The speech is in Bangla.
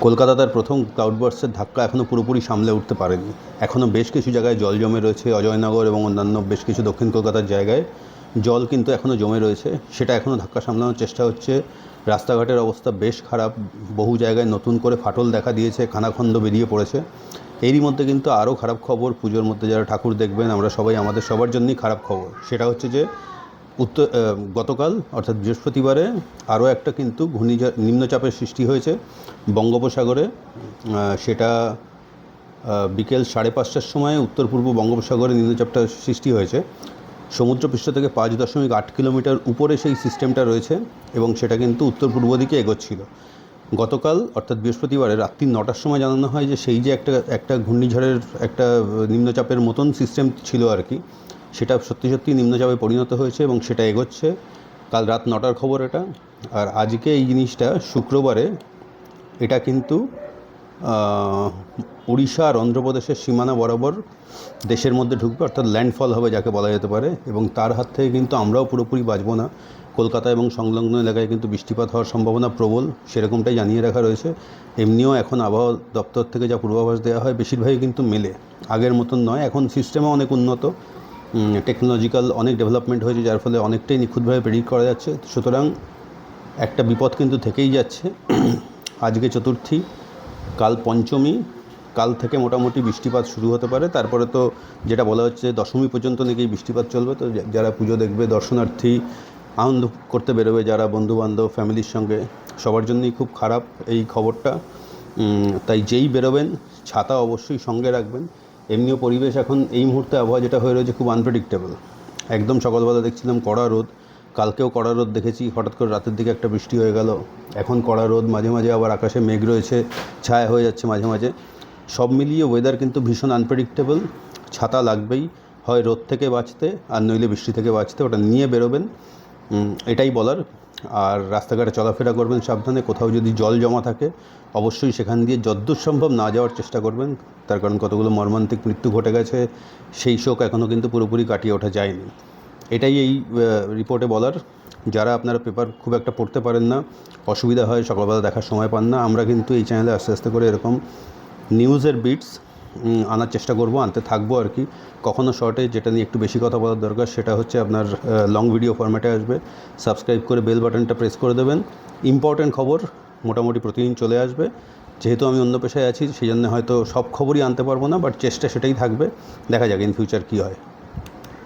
কলকাতা তার প্রথম ক্লাউডবার্স্টের ধাক্কা এখনও পুরোপুরি সামলে উঠতে পারেনি। এখনও বেশ কিছু জায়গায় জল জমে রয়েছে। অজয়নগর এবং অন্যান্য বেশ কিছু দক্ষিণ কলকাতার জায়গায় জল কিন্তু এখনও জমে রয়েছে। সেটা এখনও ধাক্কা সামলানোর চেষ্টা হচ্ছে। রাস্তাঘাটের অবস্থা বেশ খারাপ। বহু জায়গায় নতুন করে ফাটল দেখা দিয়েছে, খানাখন্দ বেরিয়ে পড়েছে। এরই মধ্যে কিন্তু আরও খারাপ খবর, পুজোর মধ্যে যারা ঠাকুর দেখবেন আমরা সবাই, আমাদের সবার জন্যই খারাপ খবর। সেটা হচ্ছে যে গতকাল অর্থাৎ বৃহস্পতিবারে আরও একটা কিন্তু নিম্নচাপের সৃষ্টি হয়েছে বঙ্গোপসাগরে। সেটা বিকেল 5:30টার সময় উত্তর পূর্ব বঙ্গোপসাগরে নিম্নচাপটা সৃষ্টি হয়েছে। সমুদ্রপৃষ্ঠ থেকে 5.8 কিলোমিটার উপরে সেই সিস্টেমটা রয়েছে এবং সেটা কিন্তু উত্তর পূর্ব দিকে এগোচ্ছিল। গতকাল অর্থাৎ বৃহস্পতিবারে রাত্রি 9টার সময় জানানো হয় যে সেই যে একটা ঘূর্ণিঝড়ের একটা নিম্নচাপের মতন সিস্টেম ছিল আর কি, সেটা সত্যি নিম্নচাপে পরিণত হয়েছে এবং সেটা এগোচ্ছে। কাল রাত 9টার খবর এটা। আর আজকে এই জিনিসটা শুক্রবারে এটা কিন্তু উড়িষ্যা আর অন্ধ্রপ্রদেশের সীমানা বরাবর দেশের মধ্যে ঢুকবে, অর্থাৎ ল্যান্ডফল হবে যাকে বলা যেতে পারে। এবং তার হাত থেকে কিন্তু আমরাও পুরোপুরি বাঁচব না। কলকাতা এবং সংলগ্ন এলাকায় কিন্তু বৃষ্টিপাত হওয়ার সম্ভাবনা প্রবল, সেরকমটাই জানিয়ে রাখা রয়েছে। এমনিও এখন আবহাওয়া দপ্তর থেকে যা পূর্বাভাস দেওয়া হয় বেশিরভাগই কিন্তু মেলে, আগের মতন নয়। এখন সিস্টেমও অনেক উন্নত, টেকনোলজিক্যাল অনেক ডেভেলপমেন্ট হয়েছে, যার ফলে অনেকটাই নিখুঁতভাবে প্রেডিক্ট করা যাচ্ছে। সুতরাং একটা বিপদ কিন্তু থেকেই যাচ্ছে। আজকে চতুর্থী, কাল পঞ্চমী, কাল থেকে মোটামুটি বৃষ্টিপাত শুরু হতে পারে। তারপরে তো যেটা বলা হচ্ছে দশমী পর্যন্ত নাকি বৃষ্টিপাত চলবে। তো যারা পুজো দেখবে, দর্শনার্থী আনন্দ করতে বেরোবে, যারা বন্ধুবান্ধব ফ্যামিলির সঙ্গে, সবার জন্যই খুব খারাপ এই খবরটা। তাই যেই বেরোবেন ছাতা অবশ্যই সঙ্গে রাখবেন। এমনিও পরিবেশ এখন এই মুহূর্তে আবহাওয়া যেটা হয়ে রয়েছে খুব আনপ্রেডিক্টেবল। একদম সকালবেলা দেখছিলাম কড়া রোদ, কালকেও কড়া রোদ দেখেছি, হঠাৎ করে রাতের দিকে একটা বৃষ্টি হয়ে গেল। এখন কড়া রোদ, মাঝে মাঝে আবার আকাশে মেঘ রয়েছে, ছায়া হয়ে যাচ্ছে মাঝে মাঝে। সব মিলিয়ে ওয়েদার কিন্তু ভীষণ আনপ্রেডিক্টেবল। ছাতা লাগবেই, হয় রোদ থেকে বাঁচতে আর নইলে বৃষ্টি থেকে বাঁচতে। ওটা নিয়ে বেরোবেন, এটাই বলার। আর রাস্তাঘাটে চলাফেরা করবেন সাবধানে। কোথাও যদি জল জমা থাকে অবশ্যই সেখান দিয়ে যতদূর সম্ভব না যাওয়ার চেষ্টা করবেন, তার কারণ কতগুলো মর্মান্তিক মৃত্যু ঘটে গেছে, সেই শোক এখনও কিন্তু পুরোপুরি কাটিয়ে ওঠা যায়নি। এটাই এই রিপোর্টে বলার। যারা আপনারা পেপার খুব একটা পড়তে পারেন না, অসুবিধা হয়, সকালবেলা দেখার সময় পান না, আমরা কিন্তু এই চ্যানেলে আস্তে আস্তে করে এরকম নিউজের বিটস আনার চেষ্টা করব, আনতে থাকবো আর কি। কখনও শর্টে যেটা নিয়ে একটু বেশি কথা বলার দরকার সেটা হচ্ছে আপনার লং ভিডিও ফরম্যাটে আসবে। সাবস্ক্রাইব করে বেল বাটনটা প্রেস করে দেবেন। ইম্পর্ট্যান্ট খবর মোটামুটি প্রতিদিন চলে আসবে। যেহেতু আমি অন্য পেশায় আছি সেই জন্য হয়তো সব খবরই আনতে পারবো না, বাট চেষ্টা সেটাই থাকবে। দেখা যাক ইন ফিউচার কী হয়।